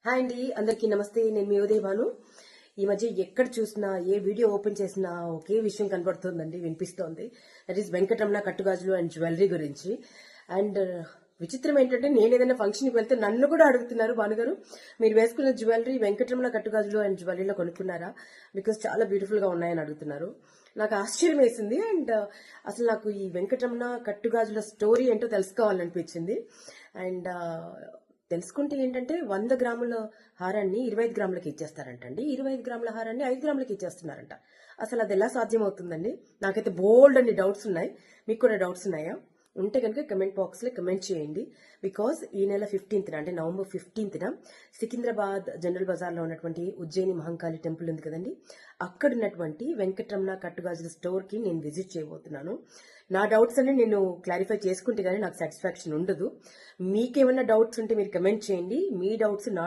Hi అండి, అందరికీ నమస్తే. నేను మీ ఉదయ్ భాను. ఈ మధ్య ఎక్కడ చూసినా ఏ వీడియో ఓపెన్ చేసినా ఒకే విషయం కనబడుతుందండి, వినిపిస్తోంది. That is Venkataramana Kattugajulu and jewellery గురించి. అండ్ విచిత్రం ఏంటంటే, నేను ఏదైనా ఫంక్షన్కి వెళ్తే నన్ను కూడా అడుగుతున్నారు, భానుగారు మీరు వేసుకున్న jewellery Venkataramana Kattugajulu and జ్యువెలరీలో కొనుక్కున్నారా, because చాలా బ్యూటిఫుల్గా ఉన్నాయని అడుగుతున్నారు. నాకు ఆశ్చర్యం వేసింది. అండ్ అసలు నాకు ఈ వెంకటరమణ కట్టుగాజుల స్టోరీ ఏంటో తెలుసుకోవాలనిపించింది. అండ్ తెలుసుకుంటే ఏంటంటే, 100 గ్రాముల హారాన్ని 25 గ్రాములకి ఇచ్చేస్తారంటండి. 25 గ్రాముల హారాన్ని 5 గ్రాములకి ఇచ్చేస్తున్నారంట. అసలు అది ఎలా సాధ్యం అవుతుందండి? నాకైతే బోల్డ్ అన్ని డౌట్స్ ఉన్నాయి. మీకు కూడా డౌట్స్ ఉన్నాయా? ఉంటే కనుక కమెంట్ బాక్స్లో కమెంట్ చేయండి. బికాస్ ఈ నెల 15th అంటే నవంబర్ 15th సికింద్రాబాద్ జనరల్ బజార్లో ఉన్నటువంటి ఉజ్జయిని మహంకాళి టెంపుల్ ఉంది కదండి, అక్కడ ఉన్నటువంటి వెంకటరమణ కట్టుగాజుల స్టోర్కి నేను విజిట్ చేయబోతున్నాను. నా డౌట్స్ అన్ని నేను క్లారిఫై చేసుకుంటే కానీ నాకు సాటిస్ఫాక్షన్ ఉండదు. మీకేమైనా డౌట్స్ ఉంటే మీరు కమెంట్ చేయండి. మీ డౌట్స్ నా